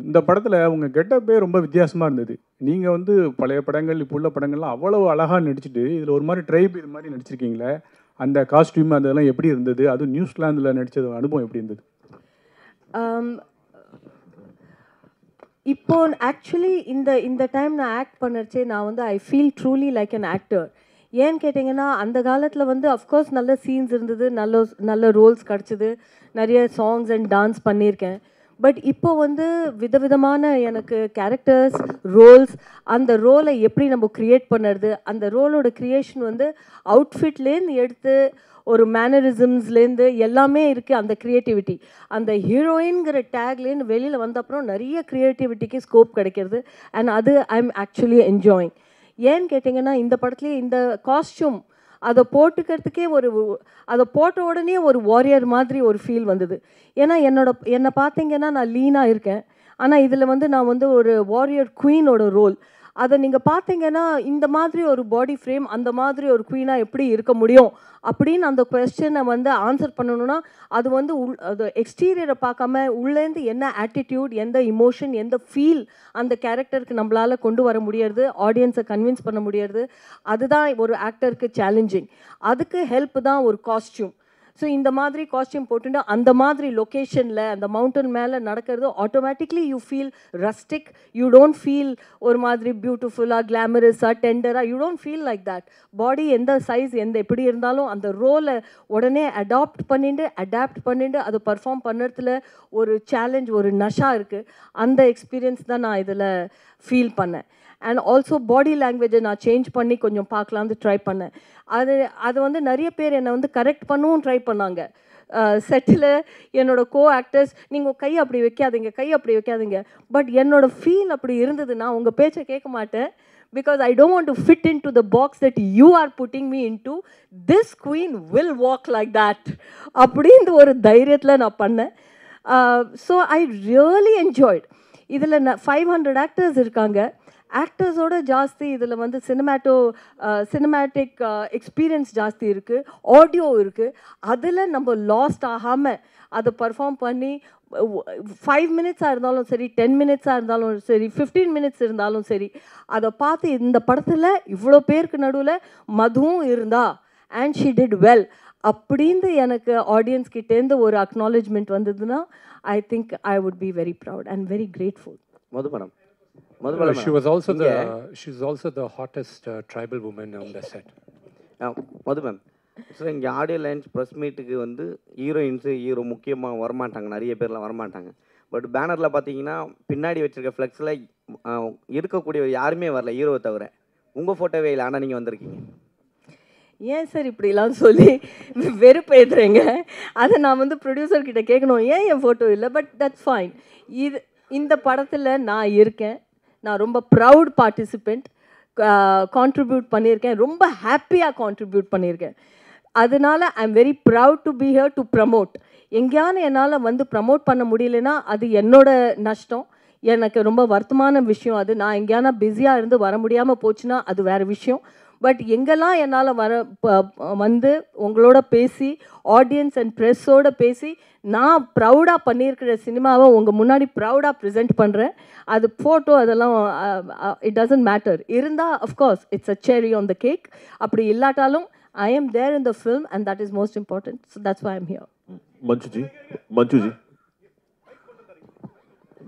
இந்த படத்தில் உங்கள் கெட்டப்பே ரொம்ப வித்தியாசமாக இருந்தது. நீங்கள் வந்து பழைய படங்கள் இப்போ உள்ள படங்கள்லாம் அவ்வளவு அழகாக நடிச்சுட்டு இதில் ஒரு மாதிரி ட்ரைப் இது மாதிரி நடிச்சிருக்கீங்களே, அந்த காஸ்டியூம் அதெல்லாம் எப்படி இருந்தது? அதுவும் நியூசிலாந்தில் நடித்தது அனுபவம் எப்படி இருந்தது? இப்போ ஆக்சுவலி இந்த டைம் நான் ஆக்ட் பண்ணச்சே நான் வந்து I feel truly like an actor. ஏன்னு கேட்டிங்கன்னா அந்த காலத்தில் வந்து அஃப்கோர்ஸ் நல்ல சீன்ஸ் இருந்தது, நல்ல ரோல்ஸ் கிடச்சிது, நிறைய சாங்ஸ் அண்ட் டான்ஸ் பண்ணியிருக்கேன். பட் இப்போ வந்து விதவிதமான எனக்கு கேரக்டர்ஸ், ரோல்ஸ், அந்த ரோலை எப்படி நம்ம க்ரியேட் பண்ணுறது, அந்த ரோலோட க்ரியேஷன் வந்து அவுட்ஃபிட்லேருந்து எடுத்து ஒரு மேனரிசம்ஸ்லேருந்து எல்லாமே இருக்குது. அந்த க்ரியேட்டிவிட்டி அந்த ஹீரோயின்கிற டேக்லேருந்து வெளியில் வந்த அப்புறம் நிறைய க்ரியேட்டிவிட்டிக்கு ஸ்கோப் கிடைக்கிறது. அண்ட் அது ஐ எம் ஆக்சுவலி என்ஜாயிங். ஏன்னு கேட்டிங்கன்னா இந்த படத்துலேயே இந்த காஸ்டியூம் அதை போட்டுக்கிறதுக்கே அதை போட்ட உடனே ஒரு வாரியர் மாதிரி ஒரு ஃபீல் வந்தது. ஏன்னா என்னை பார்த்தீங்கன்னா நான் லீனாக இருக்கேன், ஆனால் இதில் வந்து நான் வந்து ஒரு வாரியர் குவீனோட ரோல். அதை நீங்கள் பார்த்தீங்கன்னா இந்த மாதிரி ஒரு பாடி ஃப்ரேம் அந்த மாதிரி ஒரு குவீனாக எப்படி இருக்க முடியும் அப்படின்னு அந்த கொஸ்டினை வந்து ஆன்சர் பண்ணணும்னா அது வந்து அது எக்ஸ்டீரியரை பார்க்காம உள்ளேருந்து என்ன ஆட்டிடியூட், எந்த இமோஷன், எந்த ஃபீல் அந்த கேரக்டருக்கு நம்மளால் கொண்டு வர முடியாது, ஆடியன்ஸை கன்வின்ஸ் பண்ண முடியாது. அதுதான் ஒரு ஆக்டருக்கு சேலஞ்சிங். அதுக்கு ஹெல்ப் தான் ஒரு காஸ்டியூம். ஸோ இந்த மாதிரி காஸ்டியூம் போட்டுட்டு அந்த மாதிரி லொக்கேஷனில் அந்த மவுண்டன் மேலே நடக்கிறது automatically you feel rustic. You don't feel ஒரு மாதிரி பியூட்டிஃபுல்லாக கிளாமரஸாக டெண்டராக, you don't feel like that. பாடி எந்த சைஸ் எப்படி இருந்தாலும் அந்த ரோலை உடனே அடாப்ட் பண்ணிட்டு அதை பர்ஃபார்ம் பண்ணுறதுல ஒரு சேலஞ்ச், ஒரு நஷா இருக்குது. அந்த எக்ஸ்பீரியன்ஸ் தான் நான் இதில் ஃபீல் பண்ணேன். அண்ட் ஆல்சோ பாடி லாங்குவேஜை நான் சேஞ்ச் பண்ணி கொஞ்சம் பார்க்கலான்னு ட்ரை பண்ணேன். அது வந்து நிறைய பேர் என்னை வந்து கரெக்ட் பண்ணவும் ட்ரை பண்ணாங்க. செட்டில் என்னோடய கோ ஆக்டர்ஸ், நீங்கள் கை அப்படி வைக்காதீங்க. பட் என்னோடய ஃபீல் அப்படி இருந்தது. நான் உங்கள் பேச்சை கேட்க மாட்டேன், because I don't want to fit into the box that you are putting me into. This queen will walk like that. அப்படின்ற ஒரு தைரியத்தில் நான் பண்ணேன். So I really enjoyed. இதில் 500 ஆக்டர்ஸ் இருக்காங்க. ஆக்டர்ஸோட ஜாஸ்தி இதில் வந்து சினிமேட்டிக் எக்ஸ்பீரியன்ஸ் ஜாஸ்தி இருக்குது, ஆடியோ இருக்குது. அதில் நம்ம லாஸ்ட் ஆகாமல் அதை பர்ஃபார்ம் பண்ணி 5 மினிட்ஸாக இருந்தாலும் சரி, 10 மினிட்ஸாக இருந்தாலும் சரி, 15 மினிட்ஸ் இருந்தாலும் சரி, அதை பார்த்து இந்த படத்தில் இவ்வளோ பேருக்கு நடுவில் மதுவும் இருந்தா அண்ட் ஷி டிட் வெல் அப்படின்னு எனக்கு ஆடியன்ஸ் கிட்டேருந்து ஒரு அக்னாலேஜ்மெண்ட் வந்ததுன்னா I think I would be very proud and very grateful. Madhu madam, she was also the hottest tribal woman on the set. Madhu ma'am, so இங்கே audio launch press மீட்டுக்கு வந்து hero முக்கியமாக வரமாட்டாங்க, நிறைய பேர்லாம் வரமாட்டாங்க. பட் பேனரில் பார்த்தீங்கன்னா பின்னாடி வச்சுருக்க ஃப்ளெக்ஸில் இருக்கக்கூடிய யாருமே வரல, ஹீரோவை தவிர. உங்கள் ஃபோட்டோவே இல்லை, ஆனால் நீங்கள் வந்திருக்கீங்க. ஏன் சார் இப்படிலாம் சொல்லி வெறுப்பேற்றுறீங்க? அதை நான் வந்து ப்ரொடியூசர்கிட்ட கேட்கணும், ஏன் என் ஃபோட்டோ இல்லை? But that's fine. இந்த படத்தில் நான் இருக்கேன். நான் ரொம்ப ப்ரவுட் பார்ட்டிசிபெண்ட். கான்ட்ரிபியூட் பண்ணியிருக்கேன், ரொம்ப ஹாப்பியாக கான்ட்ரிபியூட் பண்ணியிருக்கேன். அதனால I am very proud to be here to promote. எங்கேயான என்னால் வந்து ப்ரமோட் பண்ண முடியலன்னா அது என்னோட நஷ்டம், எனக்கு ரொம்ப வருத்தமான விஷயம். அது நான் எங்கேயானா பிஸியாக இருந்து வர முடியாமல் போச்சுன்னா அது வேறு விஷயம். பட் எங்கெல்லாம் என்னால் வந்து உங்களோட பேசி, ஆடியன்ஸ் அண்ட் ப்ரெஸ்ஸோடு பேசி நான் ப்ரௌடாக பண்ணியிருக்கிற சினிமாவை உங்கள் முன்னாடி ப்ரௌடாக ப்ரெசென்ட் பண்ணுறேன். அது ஃபோட்டோ அதெல்லாம் இட் டசன்ட் மேட்டர். இருந்தால் அஃப்கோர்ஸ் இட்ஸ் அ செரி ஆன் த கேக். அப்படி இல்லாட்டாலும் I am there in the film and that is most important. So that's why I'm here. Manjuji.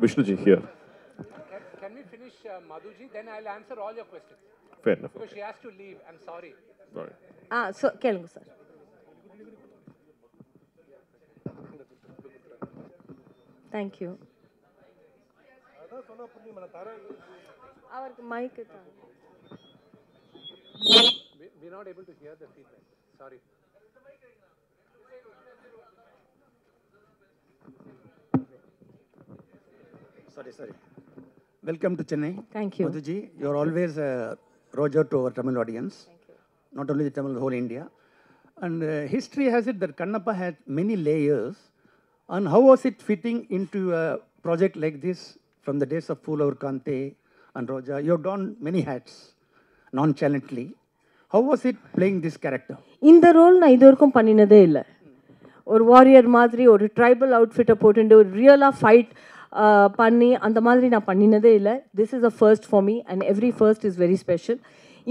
Vishnuji here. Can we finish Madhuji? Then I'll answer all your questions. Fair enough. Because she has to leave. I'm sorry. Sorry. So kelungu sir. Thank you. avarku mic tha. We're not able to hear the feedback. Sorry. Sorry. Welcome to Chennai. Thank you. Madhuji, you're always a roger to our Tamil audience. Not only the Tamil, the whole India. And history has it that Kannappa had many layers. And how was it fitting into a project like this from the days of Phoolavar Kante and Roja? You've done many hats nonchalantly. How was it playing this character? இந்த role நான் இது வரைக்கும் பண்ணினதே இல்லை. ஒரு warrior மாதிரி ஒரு tribal அவுட்ஃபிட்டை போட்டுட்டு ஒரு ரியலாக ஃபைட் பண்ணி அந்த மாதிரி நான் பண்ணினதே இல்லை. This is a first for me and every first is very special.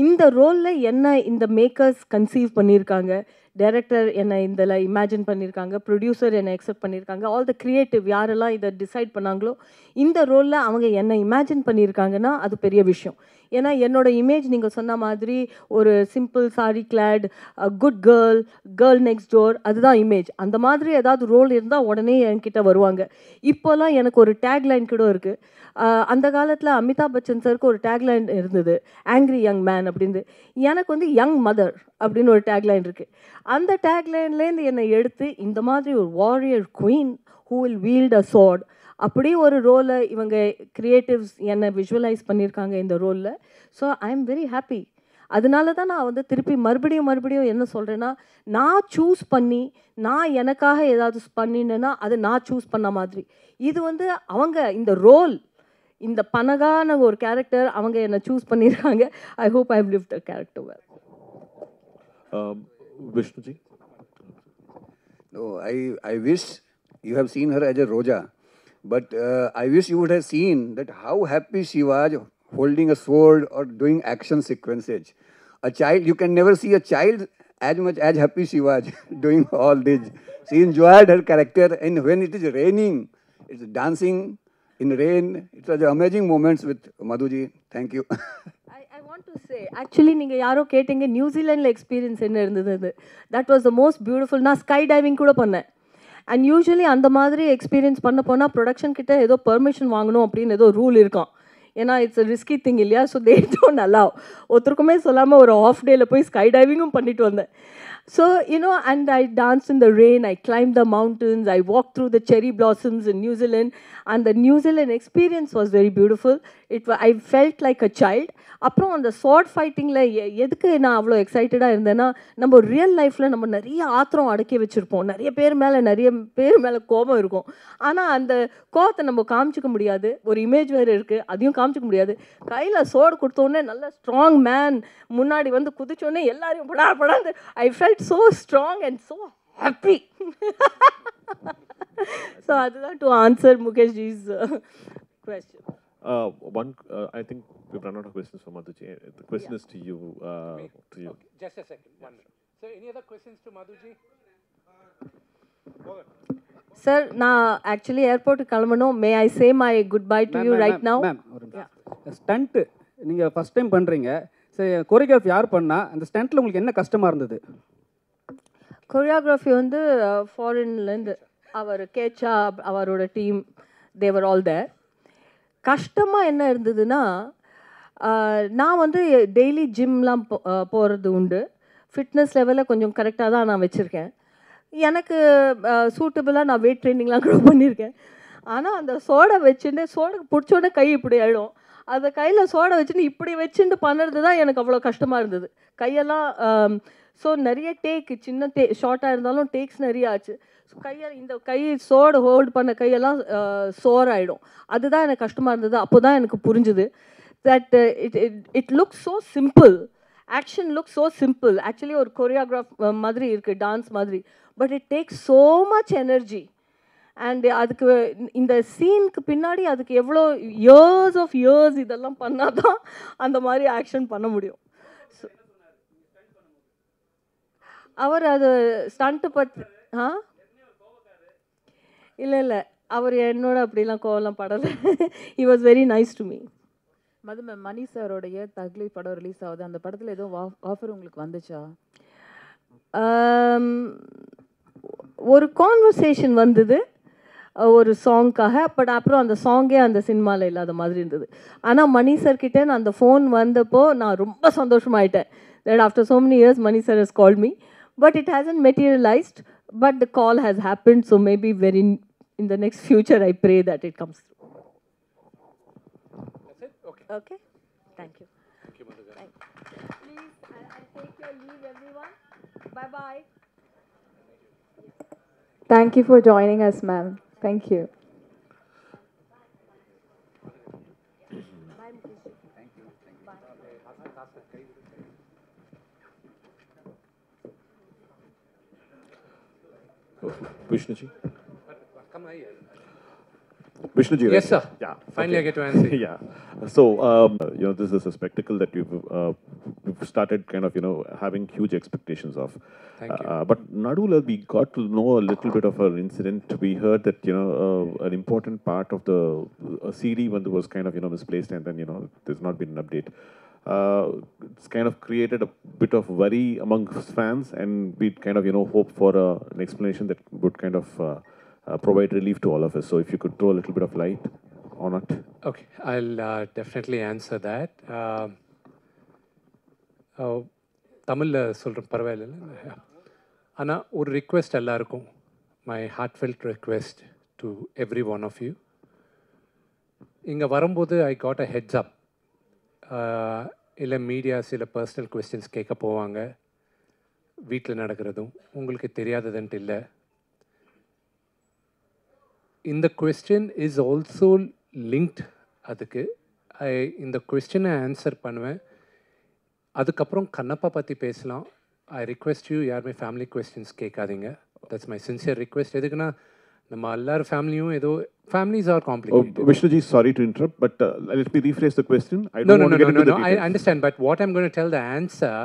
இந்த ரோலில் என்ன இந்த மேக்கர்ஸ் கன்சீவ் பண்ணியிருக்காங்க, டைரக்டர் என்னை இதில் இமேஜின் பண்ணியிருக்காங்க, ப்ரொடியூசர் என்னை எக்ஸெப்ட் பண்ணியிருக்காங்க, ஆல் த க்ரியேட்டிவ் யாரெல்லாம் இதை டிசைட் பண்ணாங்களோ இந்த ரோலில் அவங்க என்னை இமேஜின் பண்ணியிருக்காங்கன்னா அது பெரிய விஷயம். ஏன்னா என்னோட இமேஜ் நீங்கள் சொன்ன மாதிரி ஒரு simple sari clad good girl next door, அதுதான் இமேஜ். அந்த மாதிரி ஏதாவது ரோல் இருந்தால் உடனே என்கிட்ட வருவாங்க. இப்போல்லாம் எனக்கு ஒரு டேக்லைன் கூட இருக்குது. அந்த காலத்தில் அமிதாப் பச்சன் சருக்கு ஒரு டேக்லைன் இருந்தது, ஆங்க்ரி யங் மேன் அப்படின்னு. எனக்கு வந்து யங் மதர் அப்படின்னு ஒரு டேக்லைன் இருக்குது. அந்த டேக்லைன்லேருந்து என்னை எடுத்து இந்த மாதிரி ஒரு warrior queen who will wield a sword அப்படி ஒரு ரோலை இவங்க க்ரியேட்டிவ்ஸ் என்னை விஷுவலைஸ் பண்ணியிருக்காங்க இந்த ரோலில். So I am very happy. அதனால தான் நான் வந்து திருப்பி மறுபடியும் என்ன சொல்கிறேன்னா, நான் சூஸ் பண்ணி நான் எனக்காக ஏதாவது பண்ணினேன்னா அது நான் சூஸ் பண்ண மாதிரி. இது வந்து அவங்க இந்த ரோல் இந்த பனகான ஒரு கேரக்டர் அவங்க என்னை சூஸ் பண்ணியிருக்காங்க. I hope I have lived the character well. Vishnuji? No, I wish you have seen her as a Roja, but I wish you would have seen that how happy she was holding a sword or doing action sequences. A child, you can never see a child as much as happy she was doing all this. She enjoyed her character, and when it is raining, it's dancing in rain. It was amazing moments with Madhuji. Thank you. I want to say, actually நீங்கள் யாரோ கேட்டீங்க நியூசிலாண்டில் experience என்ன இருந்தது. அது that was the most beautiful. நான் sky diving கூட பண்ணேன். And usually அந்த மாதிரி எக்ஸ்பீரியன்ஸ் பண்ண போனால் ப்ரொடக்ஷன் கிட்ட ஏதோ பெர்மிஷன் வாங்கணும் அப்படின்னு ஏதோ ரூல் இருக்கான். ஏன்னா இட்ஸ் அ ரிஸ்கி திங் இல்லையா. So they don't allow. ஒருத்தருக்குமே சொல்லாமல் ஒரு ஆஃப் டேயில் போய் ஸ்கை டைவிங்கும் பண்ணிட்டு வந்தேன். So, you know, and I danced in the rain, I climbed the mountains, I walked through the cherry blossoms in New Zealand, and the New Zealand experience was very beautiful. I felt like a child. அப்புறம் அந்த ஸ்வாட் ஃபைட்டிங்கில் எதுக்கு நான் அவ்வளோ எக்ஸைட்டடாக இருந்தேன்னா, நம்ம real லைஃப்பில் நம்ம நிறைய ஆத்திரம் அடக்கி வச்சுருப்போம், நிறைய பேர் மேலே கோபம் இருக்கும். ஆனால் அந்த கோபத்தை நம்ம காமிச்சிக்க முடியாது. ஒரு இமேஜ் வேறு இருக்குது, அதையும் காமிச்சிக்க முடியாது. கையில் சோடு கொடுத்தோடனே நல்ல ஸ்ட்ராங் மேன் முன்னாடி வந்து குதிச்சோடனே எல்லாரையும் படாது. I felt so strong and so happy. So அதுதான் டு ஆன்சர் முகேஷ்ஜிஸ் question. I think we've run out of questions for Madhuji. The question is to you. Okay, just a second. 1 minute. So, any other questions to Madhuji? Sir நான் actually ஏர்போர்ட்டுக்கு கிளம்பணும். May I say my good bye to you right now. Ma'am ஒரு stunt நீங்கள் first time பண்ணுறீங்க. சரி, choreography யார் பண்ணா? அந்த ஸ்டண்ட்டில் உங்களுக்கு என்ன கஷ்டமாக இருந்தது? கொரியோகிராஃபி வந்து ஃபாரின்லேருந்து அவர் கேச்சா அவரோட டீம் தேவர் ஆல் தேர். கஷ்டமாக என்ன இருந்ததுன்னா, நான் வந்து டெய்லி ஜிம்லாம் போகிறது உண்டு. ஃபிட்னஸ் லெவலில் கொஞ்சம் கரெக்டாக தான் நான் வச்சுருக்கேன். எனக்கு சூட்டபுளாக நான் வெயிட் ட்ரைனிங்லாம் கூட பண்ணியிருக்கேன். ஆனால் அந்த சோடை வச்சுட்டு சோடை பிடிச்சோடனே கை இப்படி ஆகிடும். அந்த கையில் சோடை வச்சுட்டு இப்படி வச்சுட்டு பண்ணுறது தான் எனக்கு அவ்வளோ கஷ்டமாக இருந்தது. கையெல்லாம் ஸோ நிறைய சின்ன ஷார்ட்டாக இருந்தாலும் டேக்ஸ் நிறைய ஆச்சு. ஸோ இந்த கை சோடு ஹோல்டு பண்ண கையெல்லாம் சோர் ஆகிடும். அதுதான் எனக்கு கஷ்டமாக இருந்தது. அப்போ தான் எனக்கு புரிஞ்சுது that it looks so simple, action looks so simple. Actually ஒரு கொரியோகிராஃப் மாதிரி இருக்குது, டான்ஸ் மாதிரி, but it takes so much energy. And அதுக்கு இந்த சீனுக்கு பின்னாடி அதுக்கு எவ்வளோ இயர்ஸ் இதெல்லாம் பண்ணால் தான் அந்த மாதிரி ஆக்ஷன் பண்ண முடியும். அவர் அது ஸ்டண்ட்டு இல்லை அவர் என்னோட அப்படிலாம் கோவலாம் படலை. He was very nice to me. Madhu ma'am, Mani சாரோடைய தக்லி படம் ரிலீஸ் ஆகுது. அந்த படத்தில் ஏதோ ஆஃபர் உங்களுக்கு வந்துச்சா? ஒரு கான்வர்சேஷன் வந்தது ஒரு சாங்க்காக. பட் அப்புறம் அந்த சாங்கே அந்த சினிமாவில் இல்லாத மாதிரி இருந்தது. ஆனால் மணி சார்கிட்ட நான் அந்த ஃபோன் வந்தப்போ நான் ரொம்ப சந்தோஷமாயிட்டேன். That after so many years Mani sir has called me, but it hasn't materialized, but the call has happened, so maybe in the next future I pray that it comes through. That's it? Okay. Thank you. Thank you, Madhuji. Please, I take your leave, everyone. Bye-bye. Thank you for joining us, ma'am. Thank you. Vishnuji? Vishnuji, Yes, right? sir. Yeah. Finally, okay. I get to answer. Yeah. So, this is a spectacle that you've started kind of, having huge expectations of. Thank you. But Nadula, we got to know a little bit of an incident. We heard that, an important part of the CD was kind of, misplaced, and then, there's not been an update. It's kind of created a bit of worry among fans, and we kind of, hope for an explanation that would kind of provide relief to all of us. So if you could throw a little bit of light on it. Okay, I'll definitely answer that. தமிழில் சொல்கிறேன் பரவாயில்ல. ஆனால் ஒரு request எல்லாருக்கும், my heartfelt request to every of you. இங்கே வரும்போது I got a heads அப். இல்லை media சில பர்சனல் கொஸ்டின்ஸ் கேட்க போவாங்க. வீட்டில் நடக்கிறதும் உங்களுக்கு தெரியாததுன்ட்டு இல்லை. இந்த கொஸ்டின் இஸ் ஆல்சோ லிங்க்ட். அதுக்கு இந்த கொஸ்டினை ஆன்சர் பண்ணுவேன். அதுக்கப்புறம் கண்ணப்பா பற்றி பேசலாம். ஐ ரிக்வெஸ்ட் யூ, யாருமே ஃபேமிலி கொஸ்டின்ஸ் கேட்காதீங்க. That's my sincere request. எதுக்குன்னா நம்ம எல்லாரும் ஃபேமிலியும் ஏதோ families are complicated. Vishnuji, sorry to interrupt, but let me rephrase the question. I don't No, want to get into the details. I understand, but what I'm going to tell the answer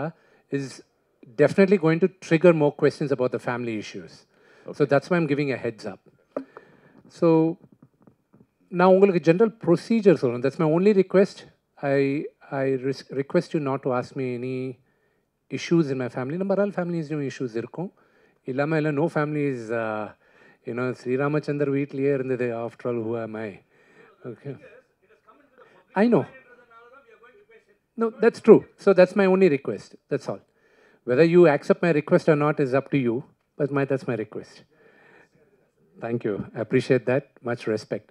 is definitely going to trigger more questions about the family issues. Okay. So that's why I'm giving a heads up. So now உங்களுக்கு general procedure சொல்லணும். That's my only request. I request you not to ask me any issues in my family. நம்ம all families issues இருக்கும். இல்லாமல் இல்லை, no family is ஸ்ரீராமச்சந்தர் வீட்லேயே இருந்தது. After all, who am I? Okay. I know. No, that's true. So that's my only request. That's all. Whether you accept my request or not is up to you, but that's my request. Thank you. I appreciate that. Much respect.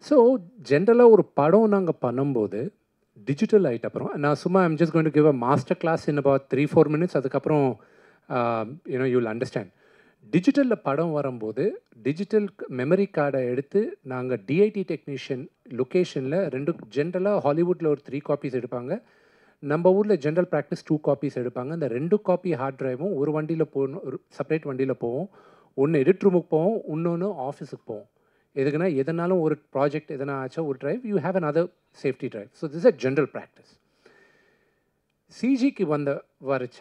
So, generally, ஒரு படம் நாங்கள் பண்ணும்போது digital ஆகிட்ட அப்புறம் நான் சும்மா I'm just going to give a master class in about 3-4 minutes. அதுக்கப்புறம் you will understand. டிஜிட்டலில் படம் வரும்போது டிஜிட்டல் மெமரி கார்டை எடுத்து நாங்கள் டிஐடி டெக்னீஷியன் லொக்கேஷனில் 2 ஜென்ரலாக ஹாலிவுட்டில் ஒரு 3 காப்பீஸ் எடுப்பாங்க. நம்ம ஊரில் ஜென்ரல் ப்ராக்டிஸ் 2 காப்பீஸ் எடுப்பாங்க. அந்த 2 காப்பி ஹார்ட் ட்ரைவும் ஒரு வண்டியில் போகணும், ஒரு செப்பரேட் வண்டியில் போவோம். ஒன்று எடிட் ரூமுக்கு போவோம், இன்னொன்று ஆஃபீஸுக்கு போவோம். எதுக்குன்னா எதனாலும் ஒரு ப்ராஜெக்ட் எதனா ஆச்சா ஒரு drive, you have another safety drive. So this a general practice. சிஜிக்கு வரைச்ச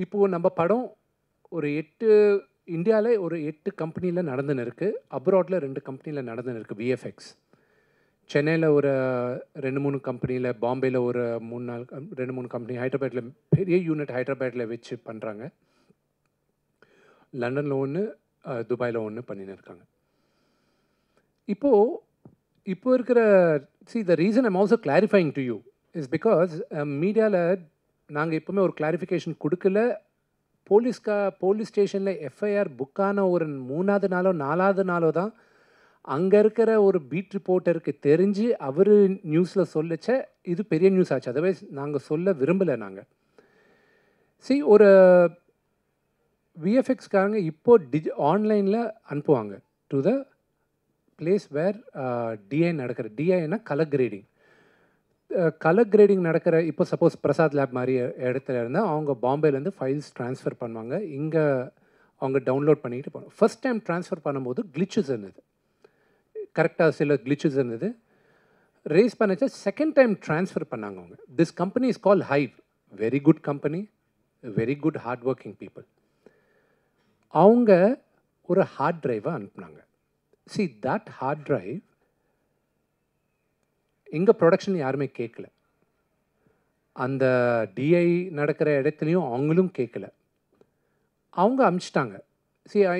இப்போது நம்ம படம் ஒரு 8 இந்தியாவில் ஒரு 8 கம்பெனியில் நடந்துன்னு இருக்குது. அப்ராடில் 2 கம்பெனியில் நடந்துன்னு இருக்குது விஎஃப்எக்ஸ். சென்னையில் ஒரு 2-3 கம்பெனியில், பாம்பேயில் ஒரு 2-3 கம்பெனி, ஹைதராபாத்தில் பெரிய யூனிட் ஹைதராபாத்தில் வச்சு பண்ணுறாங்க. லண்டனில் ஒன்று, துபாயில் ஒன்று பண்ணின்னு இருக்காங்க. இப்போ இருக்கிற the reason I'm also clarifying to you is because மீடியாவில் நாங்கள் எப்போவுமே ஒரு கிளாரிஃபிகேஷன் கொடுக்கல. போலீஸ் ஸ்டேஷனில் எஃப்ஐஆர் புக்கான ஒரு 3வது நாளோ 4வது நாளோ தான் அங்கே இருக்கிற ஒரு பீட் ரிப்போர்ட்டருக்கு தெரிஞ்சு அவர் நியூஸில் சொல்லச்ச இது பெரிய நியூஸ் ஆச்சு. அதர்வைஸ் நாங்கள் சொல்ல விரும்பலை. நாங்கள் ஒரு விஎஃப்எக்ஸ்காரங்க இப்போது ஆன்லைனில் அனுப்புவாங்க to the place where DI நடக்கிற. டிஐனா கலர் கிரேடிங். கலர் கிரேடிங் நடக்கிற இப்போ சப்போஸ் பிரசாத் லேப் மாதிரி இடத்துல இருந்தால் அவங்க பாம்பேலேருந்து ஃபைல்ஸ் ட்ரான்ஸ்ஃபர் பண்ணுவாங்க. இங்கே அவங்க டவுன்லோட் பண்ணிக்கிட்டு போவாங்க. ஃபஸ்ட் டைம் ட்ரான்ஸ்ஃபர் பண்ணும்போது கிளிச்சஸ் இருந்தது, கரெக்டாக சில கிளிச்சஸ் இருந்தது. ரேஸ் பண்ணச்சா செகண்ட் டைம் ட்ரான்ஸ்ஃபர் பண்ணாங்க அவங்க. This company is call hive. Very good company, very good hard working people. அவங்க ஒரு ஹார்ட் ட்ரைவை அனுப்புனாங்க. தட் ஹார்ட் ட்ரைவ் எங்கள் ப்ரொடக்ஷன் யாருமே கேட்கல. அந்த டிஐ நடக்கிற இடத்துலையும் அவங்களும் கேட்கல. அவங்க அனுப்பிச்சிட்டாங்க.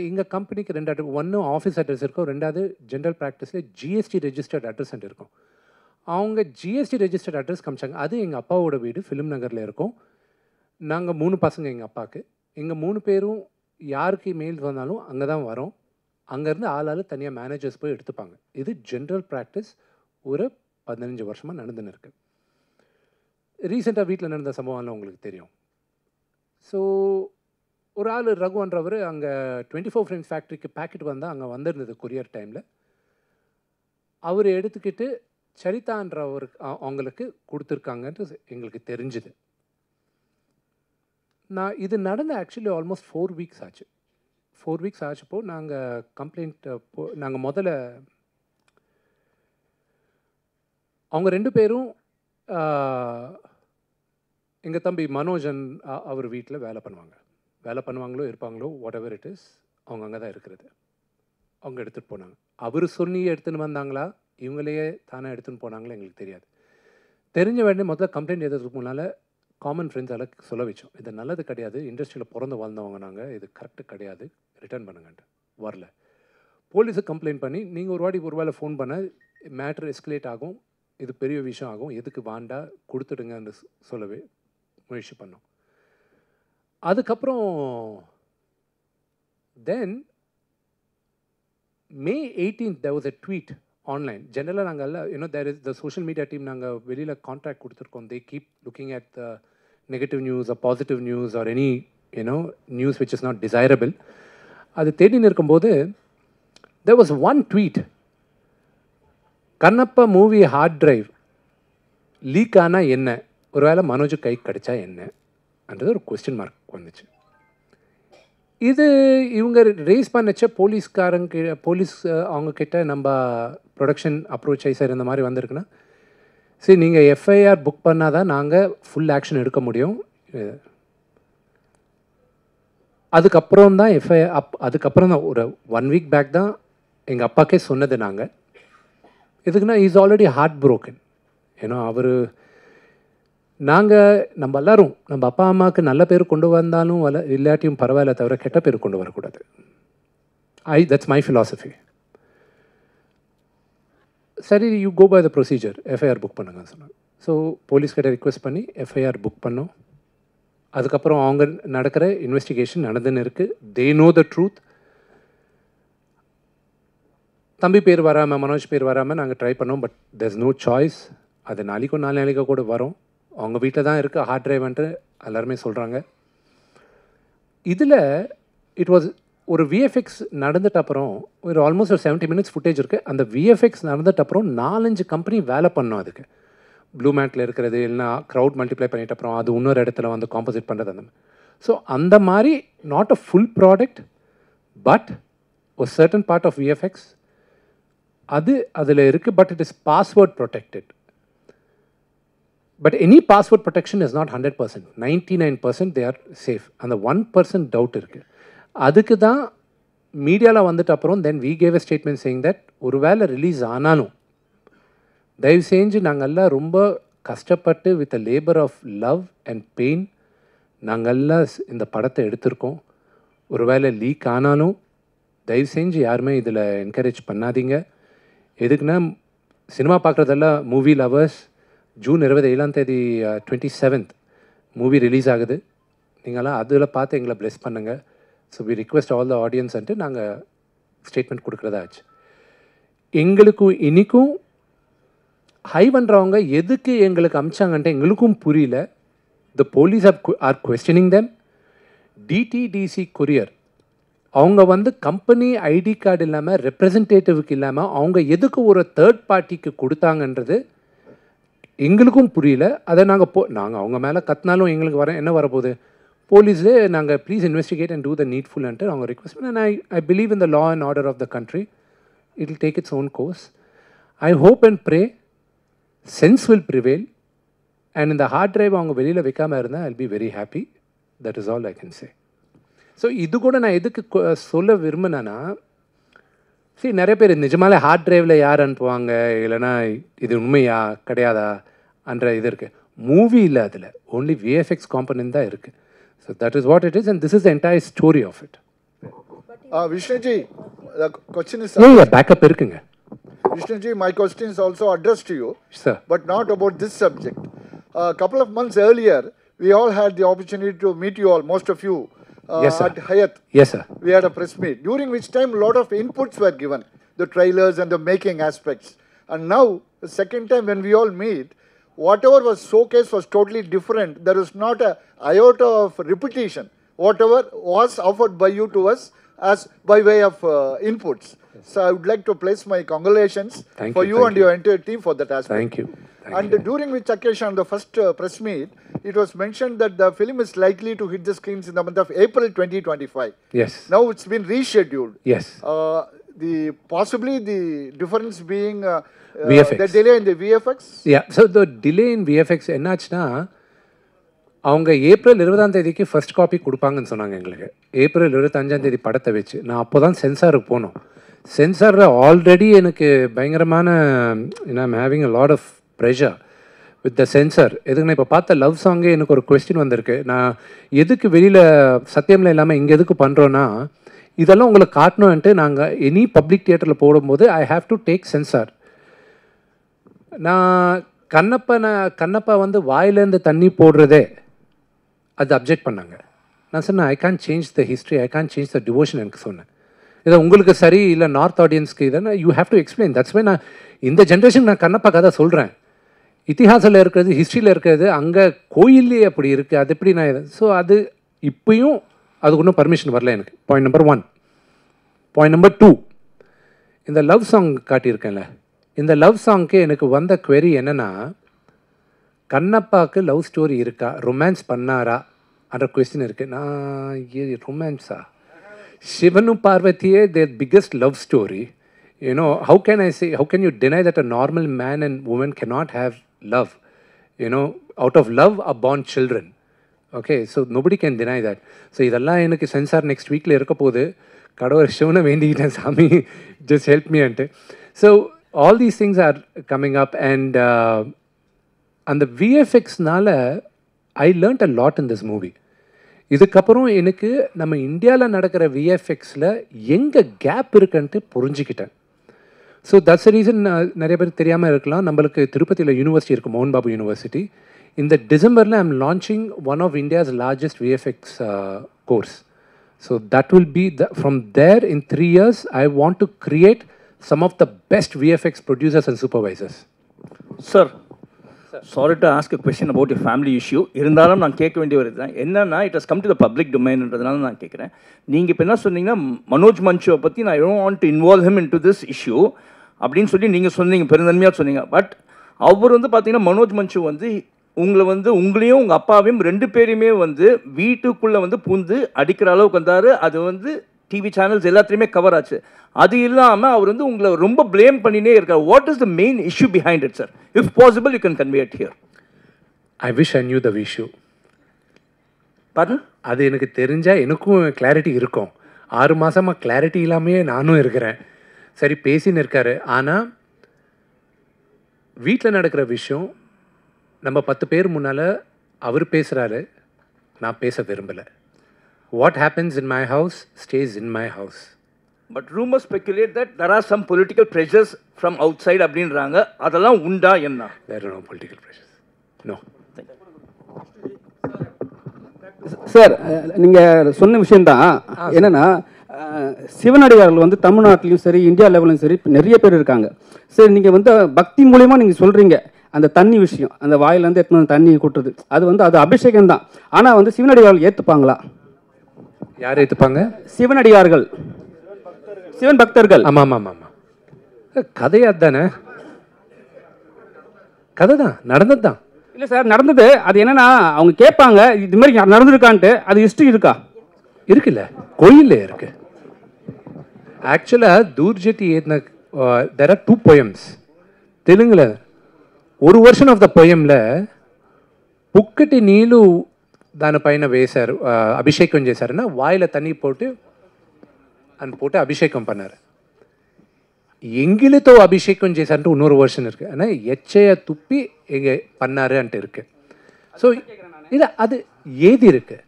எங்கள் கம்பெனிக்கு 2 அட்ரஸ், ஒன்று ஆஃபீஸ் அட்ரஸ் இருக்கும், 2வது ஜென்ரல் ப்ராக்டிஸில் ஜிஎஸ்டி ரெஜிஸ்டர்ட் அட்ரஸ் இருக்கும். அவங்க ஜிஎஸ்டி ரெஜிஸ்டர்ட் அட்ரஸ் காமிச்சாங்க. அது எங்கள் அப்பாவோட வீடு ஃபிலிம் நகரில் இருக்கும். நாங்கள் 3 பசங்க எங்கள் அப்பாவுக்கு. எங்கள் 3 பேரும் யாருக்கு மெயில்ஸ் வந்தாலும் அங்கே தான் வரோம். அங்கேருந்து ஆளால் தனியாக மேனேஜர்ஸ் போய் எடுத்துப்பாங்க. இது ஜென்ரல் ப்ராக்டிஸ் ஒரு 15 வருஷமாக நடந்துன்னு இருக்குது. ரீசெண்டாக வீட்டில் நடந்த சம்பவம்லாம் உங்களுக்கு தெரியும். ஸோ ஒரு ஆள் ரகுன்றவர் அங்கே 24 ஃப்ரேம்ஸ் ஃபேக்ட்ரிக்கு பேக்கெட் வந்தால் அங்கே வந்திருந்தது கொரியர் டைமில். அவர் எடுத்துக்கிட்டு சரிதான்றவருக்கு அவங்களுக்கு கொடுத்துருக்காங்கன்ட்டு எங்களுக்கு தெரிஞ்சுது. நான் இது நடந்த ஆக்சுவலி ஆல்மோஸ்ட் 4 வீக்ஸ் ஆச்சு. 4 வீக்ஸ் ஆச்சப்போ நாங்கள் கம்ப்ளைண்ட் நாங்கள் முதல்ல அவங்க 2 பேரும் எங்கள் தம்பி மனோஜன் அவர் வீட்டில் வேலை பண்ணுவாங்களோ இருப்பாங்களோ வாட் எவர் இட் இஸ், அவங்க அங்கே தான் இருக்கிறது. அவங்க எடுத்துகிட்டு போனாங்க. அவர் சொல்லி எடுத்துன்னு வந்தாங்களா இவங்களையே தானே எடுத்துன்னு போனாங்களா எங்களுக்கு தெரியாது. தெரிஞ்ச வேண்டிய முதல்ல கம்ப்ளைண்ட் எழுதுறதுக்கு முன்னால் காமன் ஃப்ரெண்ட்ஸால் சொல்ல வச்சோம், இது நல்லது கிடையாது, இண்டஸ்ட்ரியில் பிறந்து வாழ்ந்தவங்க நாங்கள், இது கரெக்டு கிடையாது, ரிட்டர்ன் பண்ணுங்கன்ட்டு. வரல. போலீஸுக்கு கம்ப்ளைண்ட் பண்ணி நீங்கள் ஒரு வேளை ஃபோன் பண்ண மேட்ரு எஸ்கலேட் ஆகும், இது பெரிய விஷயம் ஆகும், எதுக்கு வாண்டா கொடுத்துடுங்கன்னு சொல்லவே முயற்சி பண்ணோம். அதுக்கப்புறம் தென் May 18th there was a tweet online. Generally நாங்கள் எல்லாம் there is the social media team நாங்கள் வெளியில் கான்ட்ராக்ட் கொடுத்துருக்கோம். they keep looking at the negative news or positive news or any news which is not desirable. அது தேடின்னு இருக்கும்போது there was one tweet, Kannappa movie hard drive leak ஆனால் என்ன, ஒரு வேளை மனோஜ் கை கிடைச்சா என்னன்றது ஒரு கொஸ்டின் மார்க் வந்துச்சு. இது இவங்க ரேஸ் பண்ணச்ச போலீஸ் அவங்கக்கிட்ட நம்ம ப்ரொடக்ஷன் அப்ரோச் ஆகி சார் இந்த மாதிரி வந்திருக்குன்னா சரி நீங்கள் எஃப்ஐஆர் புக் பண்ணால் தான் நாங்கள் ஃபுல் ஆக்ஷன் எடுக்க முடியும். அதுக்கப்புறம் தான் அதுக்கப்புறம் தான் ஒரு 1 வீக் பேக் தான் எங்கள் அப்பாக்கே சொன்னது. நாங்கள் எதுக்குன்னா இஸ் ஆல்ரெடி ஹார்ட் ப்ரோக்கன். அவர் நம்ம எல்லோரும் நம்ம அப்பா அம்மாவுக்கு நல்ல பேர் கொண்டு வந்தாலும் இல்லாட்டியும் பரவாயில்ல, தவிர கெட்ட பேர் கொண்டு வரக்கூடாது. That's my philosophy. சரி you go by the procedure, FIR book பண்ணுங்கன்னு சொன்னாங்க. ஸோ போலீஸ்கிட்ட ரிக்வெஸ்ட் பண்ணி எஃப்ஐஆர் புக் பண்ணோம். அதுக்கப்புறம் அவங்க நடக்கிற இன்வெஸ்டிகேஷன் நடந்துன்னு இருக்குது. They know the truth. தம்பி பேர் வராமல் மனோஜ் பேர் வராமல் நாங்கள் ட்ரை பண்ணோம். But there is no choice. அது நாளைக்கோ 4 நாளைக்கோ கூட வரும். அவங்க வீட்டில் தான் இருக்குது ஹார்ட் டிரைவ்ன்ட்டு எல்லாருமே சொல்கிறாங்க. இதில் இட் வாஸ் ஒரு விஎஃப்எக்ஸ் நடந்துட்ட அப்புறம் ஒரு ஆல்மோஸ்ட் ஒரு 70 minutes ஃபுட்டேஜ் இருக்குது. அந்த விஎஃப்எக்ஸ் நடந்துட்ட அப்புறம் 4-5 கம்பெனி வேலை பண்ணோம். அதுக்கு ப்ளூ மேட்டில் இருக்கிறது இல்லைனா க்ரௌட் மல்டிப்ளை பண்ணிட்ட அப்புறம் அது இன்னொரு இடத்துல வந்து காம்போசிட் பண்ணுறது அந்த மாதிரி. ஸோ அந்த மாதிரி not a full product but ஒரு சர்டன் பார்ட் ஆஃப் விஎஃப்எக்ஸ் அது அதில் இருக்குது. But it is password protected. But any password protection is not 100%. 99% they are safe. And the 1% doubt இருக்குது. அதுக்கு தான் மீடியாவில் வந்துட்டு அப்புறம் தென் we gave a statement saying that ஒரு வேளை ரிலீஸ் ஆனாலும் தயவு செஞ்சு நாங்கள்லாம் ரொம்ப கஷ்டப்பட்டு with a labour of love and pain நாங்கள்லாம் இந்த படத்தை எடுத்திருக்கோம். ஒரு வேளை லீக் ஆனாலும் தயவு செஞ்சு யாருமே இதில் என்கரேஜ் பண்ணாதீங்க. எதுக்குன்னா சினிமா பார்க்குறதெல்லாம் movie lovers. June 27 27th movie release ஆகுது. நீங்களாம் அதில் பார்த்து எங்களை ப்ளெஸ் பண்ணுங்கள். So we request all the ஆடியன்ஸ்ன்ட்டு நாங்கள் ஸ்டேட்மெண்ட் கொடுக்குறதா ஆச்சு. எங்களுக்கும் இன்றைக்கும் ஹை பண்ணுறவங்க எதுக்கு எங்களுக்கு அமிச்சாங்கன்ட்டு எங்களுக்கும் புரியல. The police are questioning them. DTDC courier அவங்க வந்து கம்பெனி ஐடி கார்டு இல்லாமல் ரெப்ரசன்டேட்டிவ்க்கு இல்லாமல் அவங்க எதுக்கு ஒரு தேர்ட் பார்ட்டிக்கு கொடுத்தாங்கன்றது எங்களுக்கும் புரியல. அதை நாங்கள் அவங்க மேலே கத்தினாலும் எங்களுக்கு என்ன வரப்போகுது, போலீஸே நாங்கள் please investigate and do the நீட்ஃபுல்ன்ட்டு அவங்க ரிக்வெஸ்ட் பண்ண. I believe in the law and order of the country. It will take its own course. I hope and pray sense will prevail. And இந்த ஹார்ட் டிரைவ் அவங்க வெளியில் வைக்காமல் இருந்தால் I will be very happy. That is all I can say. So இது கூட நான் எதுக்கு சொல்ல விரும்பினேன்னா, சரி நிறைய பேர் நிஜமாலே ஹார்ட் டிரைவில் யார் அனுப்புவாங்க இல்லைனா இது உண்மையா கிடையாதா என்ற இது இருக்குது. மூவி இல்லை, அதில் ஓன்லி விஎஃப்எக்ஸ் காம்பனன்ட் தான் இருக்குது. So that is what it is and this is the entire story of it. Vishnuji, the question is... backup இருக்குங்க. Vishnuji, my question is also addressed to you, sir, but not about this subject. A couple of months earlier, we all had the opportunity to meet you all, most of you, yes, sir, at Hyatt. Yes, sir. We had a press meet, during which time a lot of inputs were given, the trailers and the making aspects. And now, the second time when we all meet, whatever was showcased was totally different. There is not a iota of repetition. Whatever was offered by you to us as by way of inputs. So I would like to place my congratulations for you and your entire team for that aspect. Thank you. And during which occasion, on the first press meet, it was mentioned that the film is likely to hit the screens in the month of April 2025. Yes. Now it's been rescheduled. Yes. Possibly the difference being VFX. the delay in the VFX. Yeah. So the delay in VFX என்னாச்சுன்னா அவங்க April 20 first copy கொடுப்பாங்கன்னு சொன்னாங்க எங்களுக்கு. April 25 படத்தை வச்சு நான் அப்போ தான் சென்சாருக்கு போனோம். சென்சாரில் ஆல்ரெடி எனக்கு பயங்கரமான I'm having a lot of pressure with the censor. எதுக்கு நான் இப்போ பார்த்த லவ் சாங்கே எனக்கு ஒரு கொஸ்டின் வந்திருக்கு. நான் எதுக்கு வெளியில் சத்தியமில் இல்லாமல் இங்கே எதுக்கு பண்ணுறோன்னா இதெல்லாம் உங்களுக்கு காட்டணுன்ட்டு நாங்கள் எனி பப்ளிக் தியேட்டரில் போடும்போது I have to take sensor. நான் கண்ணப்பா வந்து வாயிலேருந்து தண்ணி போடுறதே அது அப்ஜெக்ட் பண்ணாங்க. நான் சொன்னேன் I can change the history, I can change the devotion எனக்கு சொன்னேன். இதை உங்களுக்கு சரி இல்லை நார்த் ஆடியன்ஸ்க்கு இதை you have to explain. That's why நான் இந்த ஜென்ரேஷன் நான் கண்ணப்பா கதை சொல்கிறேன். இத்திஹாசில் இருக்கிறது ஹிஸ்ட்ரியில் இருக்கிறது அங்கே கோயிலே அப்படி இருக்குது. அது எப்படி நான் ஸோ அது இப்பயும் அதுக்கு ஒன்றும் பர்மிஷன் வரல எனக்கு. Point number 1. பாயிண்ட் நம்பர் 2, இந்த லவ் சாங் காட்டியிருக்கேன்ல, இந்த லவ் சாங்க்கு எனக்கு வந்த query என்னென்னா கண்ணப்பாவுக்கு லவ் ஸ்டோரி இருக்கா, ரொமான்ஸ் பண்ணாரா என்ற கொஸ்டின் இருக்குது. நான் ரொமான்ஸா சிவனும் பார்வதியே their biggest love story. How can you deny that a normal man and woman cannot have love? Out of love are born children. Okay, so nobody can deny that. So இதெல்லாம் எனக்கு sensor next வீக்கில் இருக்க போது கடவுள் சிவனை வேண்டிக்கிட்டேன், சாமி just help me ante. So all these things are coming up and அந்த VFXனால I learnt a lot in this movie. இதுக்கப்புறம் எனக்கு நம்ம இந்தியாவில் நடக்கிற VFXல எங்கே கேப் இருக்குன்ட்டு புரிஞ்சுக்கிட்டேன். So that's a reason. நிறைய பேர் தெரியாமல் இருக்கலாம், நம்மளுக்கு திருப்பதியில் யூனிவர்சிட்டி இருக்குது, மோகன் பாபு யூனிவர்சிட்டி. இந்த டிசம்பரில் I am launching one of India's largest VFX course. So that will be from there in 3 years I want to create some of the best VFX producers and supervisors. Sir, sorry to ask a question about your family issue. இருந்தாலும் நான் கேட்க வேண்டிய வருது தான் என்னன்னா, it has come to the public டொமைன்ன்றதுனால நான் கேட்குறேன். நீங்கள் இப்போ என்ன சொன்னீங்கன்னா, மனோஜ் மன்சுவை பற்றி நான் don't want to involve him into this issue அப்படின்னு சொல்லி நீங்கள் சொன்னீங்க, பெருந்தன்மையாக சொன்னீங்க. பட் அவர் வந்து பார்த்தீங்கன்னா மனோஜ் மன்சு வந்து உங்களையும் உங்கள் அப்பாவையும் 2 பேரையுமே வந்து வீட்டுக்குள்ளே வந்து பூந்து அடிக்கிற அளவுக்கு வந்தார். அது வந்து டிவி சேனல்ஸ் எல்லாத்துலேயுமே கவர் ஆச்சு. அது இல்லாமல் அவர் வந்து உங்களை ரொம்ப ப்ளேம் பண்ணினே இருக்கார். What is the main issue behind it sir? If possible you can convey it here. I wish I knew the issue. பாருங்க, அது எனக்கு தெரிஞ்சால் எனக்கும் கிளாரிட்டி இருக்கும். 6 மாதமாக கிளாரிட்டி இல்லாமையே நானும் இருக்கிறேன். சரி பேசின்னு இருக்காரு, ஆனால் வீட்டில் நடக்கிற விஷயம் நம்ம 10 பேர் முன்னால் அவர் பேசுகிறாரு, நான் பேச விரும்பலை. What happens in my house stays in my house. But rumors speculate that there are some political pressures from outside அப்படின்றாங்க. அதெல்லாம் உண்டா என்ன? There are no political pressures. No. Sir, நீங்கள் சொன்ன விஷயந்தான். என்னென்னா, சிவனடியார்கள் வந்து தமிழ்நாட்டிலையும் சரி இந்தியா லெவலையும் சரி நிறைய பேர் இருக்காங்க. சரி, நீங்கள் வந்து பக்தி மூலிமா நீங்கள் சொல்கிறீங்க அந்த தண்ணி விஷயம், அந்த வாயிலேருந்து எடுத்து தண்ணி கொட்டுறது, அது வந்து அது அபிஷேகம் தான். ஆனால் வந்து சிவனடியார்கள் ஏற்றுப்பாங்களா? யார் ஏற்றுப்பாங்க? சிவனடியார்கள், சிவன் பக்தர்கள். ஆமாம் ஆமாம் ஆமாம். கதையா தானே, கதை தான், நடந்தது தான். இல்லை சார், நடந்தது. அது என்னன்னா, அவங்க கேட்பாங்க இது மாதிரி நடந்திருக்கான்ட்டு. அது ஹிஸ்ட்ரி இருக்கா? இருக்குல்ல, கோயிலில் இருக்கு. ஆக்சுவலாக தூர்ஜட்டி ஏற்றின தெர் ஆர் 2 poems தெலுங்குல. ஒரு வெர்ஷன் ஆஃப் த போயமில் పుక్కటి నీళ్ళు దానిపైన వేశారు, అభిషేకం చేశారన్నా వాయిల తண்ணி போட்டு அபிஷேகம் பண்ணார். எங்கிலத்தோ அபிஷேகம் చేశారంటే இன்னொரு வெர்ஷன் இருக்குது. ஆனால் எச்சையை துப்பி எங்கே பண்ணாருன்ட்டு இருக்குது. ஸோ இல்லை, அது ஏதி இருக்குது.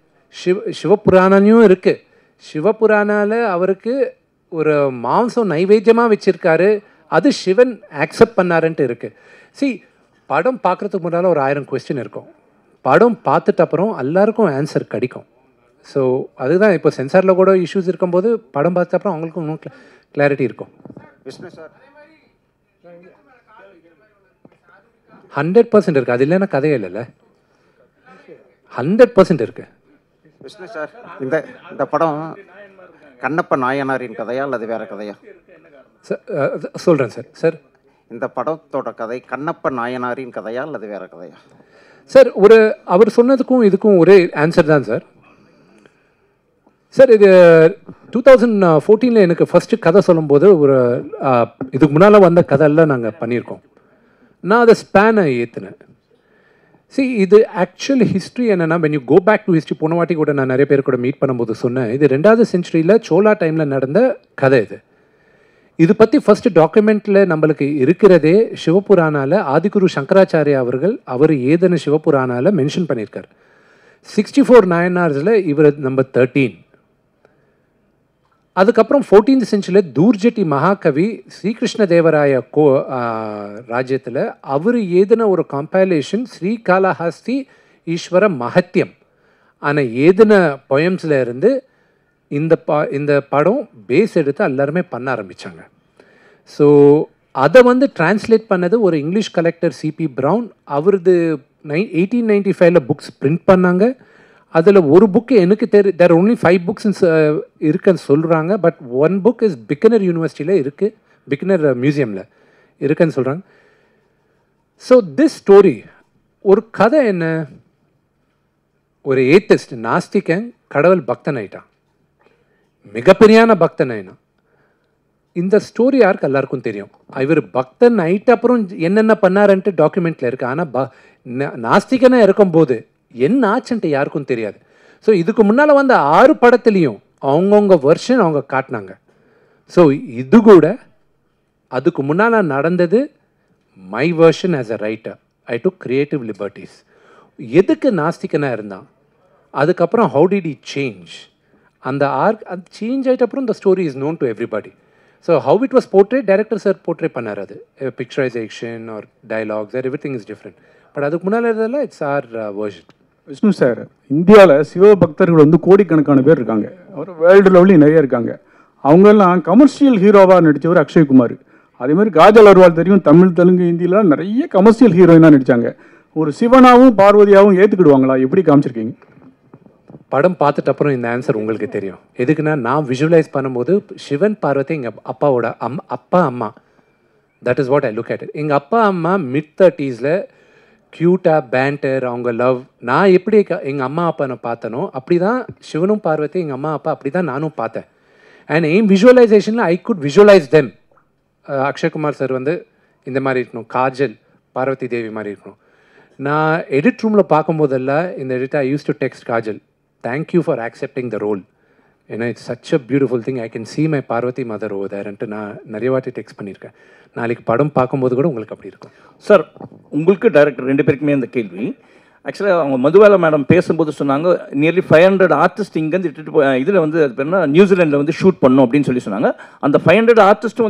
சிவபுராணனையும் இருக்குது. சிவபுராணாவில் அவருக்கு ஒரு மாംസം நைவேத்தியமாக வச்சுருக்காரு, அது சிவன் ஆக்செப்ட் பண்ணாருன்ட்டு இருக்குது. படம் பார்க்குறதுக்கு முன்னால் ஒரு 1000 கொஸ்டின் இருக்கும். படம் பார்த்துட்டு அப்புறம் எல்லாருக்கும் ஆன்சர் கிடைக்கும். ஸோ அதுதான் இப்போ சென்சாரில் கூட இஷ்யூஸ் இருக்கும்போது படம் பார்த்த அப்புறம் அவங்களுக்கும் இன்னும் கிளாரிட்டி இருக்கும். விஷ்ணு சார் 100% இருக்குது. அது இல்லைன்னா கதையே இல்லைல்ல, 100% இருக்குது. விஷ்ணு சார், இந்த படம் கண்ணப்ப நாயனாரின் கதையா அல்லது வேற கதையா? சொல்கிறேன் சார். இந்த படத்தோட கதை கண்ணப்ப நாயனாரின் கதையா அல்லது வேற கதையா? சார் அவர் சொன்னதுக்கும் இதுக்கும் ஒரே ஆன்சர் தான் சார். சார் இது 2014 எனக்கு ஃபஸ்ட்டு கதை சொல்லும்போது இதுக்கு முன்னால் வந்த கதையெல்லாம் நாங்கள் பண்ணியிருக்கோம். நான் அதை ஸ்பேனை ஏற்றினேன். இது ஆக்சுவல் ஹிஸ்ட்ரி என்னென்னா, when you go back to history, போன வாட்டி கூட நான் நிறைய பேர் கூட மீட் பண்ணும்போது சொன்னேன், இது 2வது செஞ்சுரியில் சோலா டைமில் நடந்த கதை. இது பற்றி ஃபஸ்ட்டு டாக்குமெண்ட்டில் நம்மளுக்கு இருக்கிறதே சிவபுராணாவில் ஆதிகுரு சங்கராச்சாரியா அவர் ஏதன சிவபுராணாவில் மென்ஷன் பண்ணியிருக்கார். 64 நாயனார்ஸில் இவர் நம்பர் 13. அதுக்கப்புறம் 14th செஞ்சுரியில் தூர்ஜட்டி மகாகவி ஸ்ரீகிருஷ்ண தேவராய ராஜ்யத்தில் அவர் ஏதின ஒரு கம்பைலேஷன் ஸ்ரீகாளஹஸ்தி ஈஸ்வர மகத்தியம் ஆனால் ஏதின பொயம்ஸில் இருந்து இந்த படம் பேஸ் எடுத்து எல்லாருமே பண்ண ஆரம்பித்தாங்க. ஸோ அதை டிரான்ஸ்லேட் பண்ணது ஒரு இங்கிலீஷ் கலெக்டர் சிபி ப்ரவுன். அவரது 1895 புக்ஸ் பிரிண்ட் பண்ணாங்க. அதில் ஒரு புக்கு எனக்கு தேர் ஒன்லி 5 புக்ஸ் இருக்குன்னு சொல்கிறாங்க. பட் 1 புக் இஸ் பிக்கனர் யூனிவர்சிட்டியில் இருக்குது, பிக்கனர் மியூசியமில் இருக்குன்னு சொல்கிறாங்க. ஸோ திஸ் ஸ்டோரி ஒரு கதை என்ன, ஒரு ஏத்திஸ்ட் நாஸ்திகன் கடவுள் பக்தன் ஆயிட்டான், மிகப்பெரியான பக்தன் ஆயினான். இந்த ஸ்டோரி யாருக்கு எல்லாருக்கும் தெரியும். இவர் பக்தன் ஆயிட்ட அப்புறம் என்னென்ன பண்ணாருன்ட்டு டாக்குமெண்ட்டில் இருக்குது. ஆனால் நாஸ்திகனாக இருக்கும்போது என்ன ஆச்சுன்ட்டு யாருக்கும் தெரியாது. ஸோ இதுக்கு முன்னால் வந்த 6 படத்துலேயும் அவங்கவுங்க வெர்ஷன் அவங்க காட்டினாங்க. ஸோ இது கூட அதுக்கு முன்னால் நடந்தது my version as a writer. I took creative liberties. எதுக்கு நாஸ்திகனாக இருந்தான், அதுக்கப்புறம் ஹவு டிட் ஹி சேஞ்ச், அந்த அது சேஞ்ச் ஆகிட்ட அப்புறம் இந்த story is known to everybody. So how it was portrayed, director sir portrayed பண்ணார். அது picturization or dialogues or everything is different. But அதுக்கு முன்னால் இருந்ததில் it's our version. Vishnu sir, இந்தியாவில் சிவபக்தர்கள் கோடிக்கணக்கான பேர் இருக்காங்க. அவர் வேர்ல்டு லெவலையும் நிறைய இருக்காங்க. அவங்கெல்லாம் கமர்ஷியல் ஹீரோவாக நடித்தவர் அக்ஷய்குமார். அதே மாதிரி காஜல் அகர்வால் தெரியும், தமிழ் தெலுங்கு ஹிந்திலாம் நிறைய கமர்ஷியல் ஹீரோயினாக நடித்தாங்க. ஒரு சிவனாவும் பார்வதியாகவும் ஏற்றுக்கிடுவாங்களா? எப்படி காமிச்சிருக்கீங்க? படம் பார்த்துட்டு அப்புறம் இந்த ஆன்சர் உங்களுக்கு தெரியும். எதுக்குன்னா, நான் விஷுவலைஸ் பண்ணும்போது சிவன் பார்வதி எங்கள் அப்பாவோட அப்பா அம்மா, that is what I look at it. எங்கள் அப்பா அம்மா mid-30s க்யூட்டாக பேண்டர், அவங்க லவ். நான் எப்படி எங்கள் அம்மா அப்பா நான் பார்த்தனோ அப்படி தான் சிவனும் பார்வதி எங்கள் அம்மா அப்பா அப்படி தான் நானும் பார்த்தேன். And N விஷுவலைசேஷனில் I could visualise them. Akshay Kumar sir இந்த மாதிரி இருக்கணும், காஜல் பார்வதி தேவி மாதிரி இருக்கணும். நான் எடிட் ரூமில் பார்க்கும்போதெல்லாம் இந்த edit I use to text Kajal, thank you for accepting the role, ஏன்னா it's such a beautiful thing, I can see my Parvati mother over தேர்ன்ட்டு நான் நிறைய வாட்டி டெக்ஸ்ட் பண்ணியிருக்கேன். நாளைக்கு படம் பார்க்கும்போது கூட உங்களுக்கு அப்படி இருக்கும். சார், உங்களுக்கு டைரக்டர் 2 பேருக்குமே அந்த கேள்வி. ஆக்சுவலாக அவங்க மதுபாலா மேடம் பேசும்போது சொன்னாங்க, நியர்லி 500 ஆர்டிஸ்ட் இங்கேருந்து இட்டுட்டு இதில் அது பேர்னா நியூசிலாண்டில் ஷூட் பண்ணோம் அப்படின்னு சொன்னாங்க. அந்த 500 ஆர்டிஸ்ட்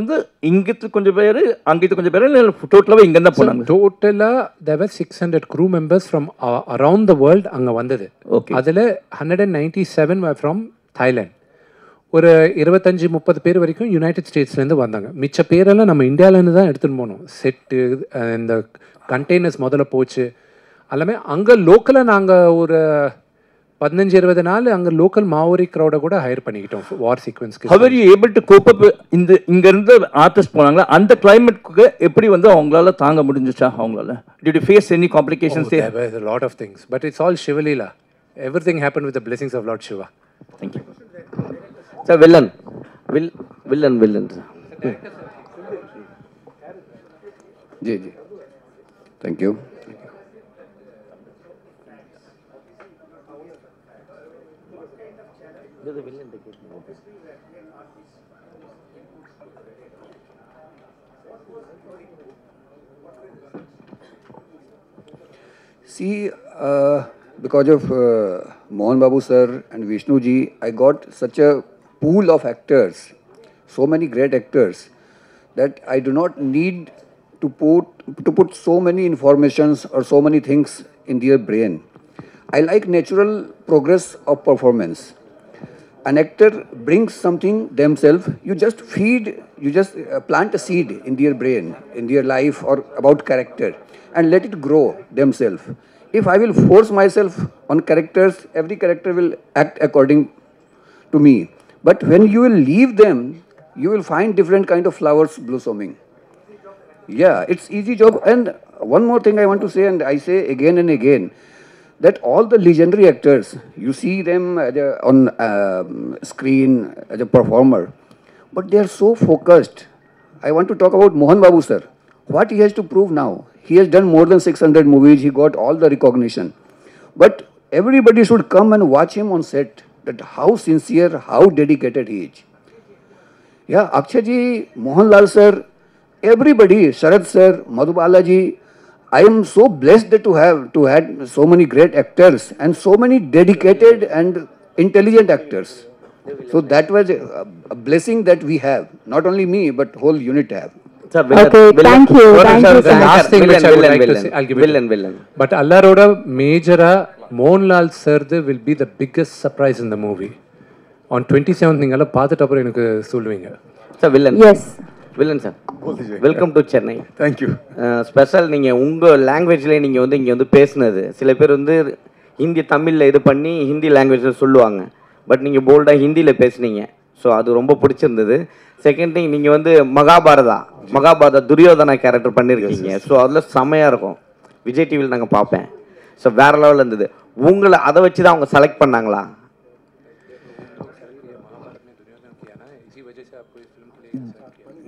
இங்கிட்டு கொஞ்சம் பேர், அங்கிட்டு கொஞ்சம் பேர், டோட்டலாகவே இங்கே தான் போனாங்க. டோட்டலாக there were 600 crew members from around the world அங்கே வந்தது. ஓகே, அதில் 197 were from Thailand. ஒரு 25-30 பேர் வரைக்கும் யுனைடெட் ஸ்டேட்ஸ்லேருந்து வந்தாங்க. மிச்ச பேரெல்லாம் நம்ம இந்தியாவிலேருந்து தான் எடுத்துகிட்டு போனோம். செட்டு, இந்த கண்டெய்னர்ஸ் முதல்ல போச்சு எல்லாமே. அங்கே லோக்கலாக நாங்கள் ஒரு 15-20 நாள் அங்கே லோக்கல் மாவோரி க்ரௌடை கூட ஹையர் பண்ணிக்கிட்டோம் வார் சீக்வன்ஸ்க்கு. How were you able to cope up? இங்கேருந்து ஆர்டிஸ்ட் போனாங்களா, அந்த கிளைமேட்க்கு எப்படி அவங்களால தாங்க முடிஞ்சிச்சா? அவங்களால did you face any complications? There were a lot of things, but it's all Shivalila. Everything happened with the blessings of Lord Shiva. Thank you. Sir, villain. Villain. Ji ji, thank you. See, because of Mohan Babu sir and Vishnu ji, I got such a pool of actors, so many great actors, that I do not need to put so many informations or so many things in their brain. I like natural progress of performance. An actor brings something themselves, you just plant a seed in their brain, in their life or about character, and let it grow themselves. If I will force myself on characters, every character will act according to me. But when you will leave them, you will find different kind of flowers blossoming. Yeah, it's easy job. And one more thing I want to say, and I say again and again, that all the legendary actors, you see them on screen as a performer, but they are so focused. I want to talk about Mohan Babu sir. What he has to prove now? He has done more than 600 movies. He got all the recognition. But everybody should come and watch him on set, that how sincere, how dedicated he is. Yeah, Akshay ji, Mohanlal sir, everybody, Sharad sir, Madhubala ji, I am so blessed to have had so many great actors and so many dedicated and intelligent actors. So that was a blessing that we have. Not only me, but whole unit have. Sir, Okay, thank you. Thank you, The sir. last thing which I would like to villain. say, I'll give it. Villain. But Allaroda Majora Mohanlal sir will be the biggest surprise in the movie. On 27th நீங்கள பார்த்துட்டு அப்புறம் எனக்கு சொல்லுவீங்க. Sir, villain. Yes. Villain sir. Welcome to Chennai. Thank you. Special நீங்கள் உங்கள் லாங்குவேஜ்லேயே நீங்கள் வந்து இங்கே வந்து பேசுனது சில பேர் வந்து ஹிந்தி தமிழில் இது பண்ணி ஹிந்தி லாங்குவேஜில் சொல்லுவாங்க. பட் நீங்கள் போல்டாக ஹிந்தியில் பேசுனீங்க. ஸோ அது ரொம்ப பிடிச்சிருந்தது. செகண்ட் திங் நீங்கள் வந்து மகாபாரதா துரியோதனா கேரக்டர் பண்ணியிருக்கீங்க. ஸோ அதில் செமையாக இருக்கும். விஜய் டிவியில் நாங்கள் பார்ப்பேன். ஸோ வேறு லெவலில் இருந்தது. உங்களை அதை வச்சு தான் அவங்க செலக்ட் பண்ணாங்களா?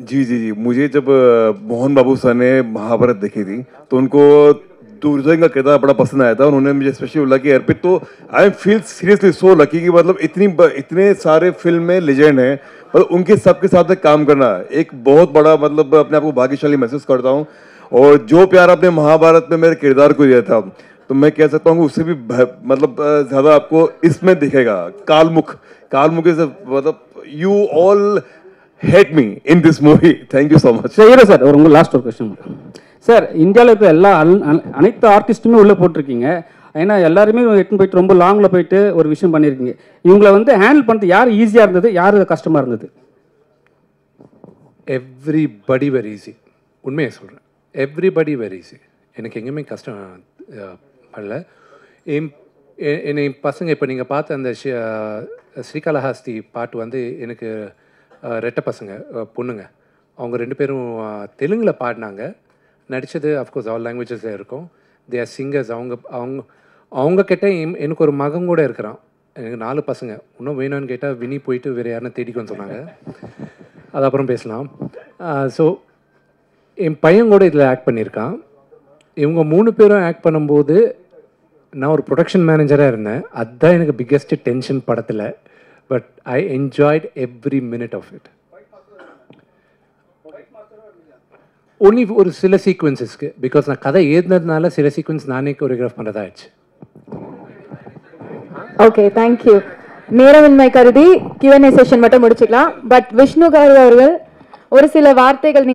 जी जी जी मुझे जब मोहन बाबू सर ने महाभारत देखी थी तो उनको दुर्योधन का किरदार बड़ा पसंद आया था. उन्होंने मुझे स्पेशली बोला कि अर्पित तो I am feel seriously so lucky कि मतलब इतने सारे फिल्म में लेजेंड हैं मतलब उनके सबके साथ काम करना एक बहुत बड़ा मतलब अपने आप को भाग्यशाली महसूस करता हूँ. और जो प्यार आपने महाभारत में मेरे किरदार को दिया था तो मैं कह सकता हूँ उससे भी मतलब ज़्यादा आपको इसमें दिखेगा. कालमुख मतलब you all hate me in this movie. Thank you so much. சரி சார் ஒரு லாஸ்ட் ஒரு கொஸ்டின் சார். இந்தியாவில் இப்போ எல்லா அனைத்து ஆர்டிஸ்ட்டுமே உள்ளே போட்டிருக்கீங்க. ஏன்னா எல்லாருமே எட்டுன்னு போயிட்டு ரொம்ப லாங்கில் போயிட்டு ஒரு விஷயம் பண்ணியிருக்கீங்க. இவங்களை வந்து ஹேண்டில் பண்ணுறது யார் ஈஸியாக இருந்தது, யார் கஷ்டமாக இருந்தது? Everybody very easy. உண்மையை சொல்கிறேன், எவ்ரிபடி வெரி ஈஸி. எனக்கு எங்கேயுமே கஷ்டம் பண்ணல. என்னை பசங்க இப்போ நீங்கள் பார்த்த அந்த ஸ்ரீகாளஹஸ்தி பாட்டு வந்து எனக்கு ரெட்டை பசங்க பொண்ணுங்க, அவங்க 2 பேரும் தெலுங்கில் பாடினாங்க. நடித்தது அஃப்கோர்ஸ் ஆல் லாங்குவேஜஸில் இருக்கும். They are singers. அவங்க கிட்ட எனக்கு ஒரு மகன் கூட இருக்கிறான். எனக்கு 4 பசங்க. இன்னும் வேணும்னு கேட்டால் வினி போயிட்டு வேறு யாருன்னா தேடிக்கோன்னு சொன்னாங்க. அது அப்புறம் பேசலாம். ஸோ என் பையன் கூட இதில் ஆக்ட் பண்ணியிருக்கான். இவங்க 3 பேரும் ஆக்ட் பண்ணும்போது நான் ஒரு ப்ரொடக்ஷன் மேனேஜராக இருந்தேன். அதுதான் எனக்கு பிக்கெஸ்ட் டென்ஷன் படத்தில். But I enjoyed every minute of it. Only ஒரு சில சீக்வன்சஸ்க்கு பிகாஸ் நான் கதை எழுதுனதுனால சில சீக்வன்ஸ் நானே கோரியோகிராஃப் பண்ணுறதா ஆயிடுச்சு. Okay, thank you. நேரமின்மை கருதி Q&A செஷன் மட்டும் முடிச்சுக்கலாம். பட் விஷ்ணு கார் அவர்கள் ஒரு சில வார்த்தைகள்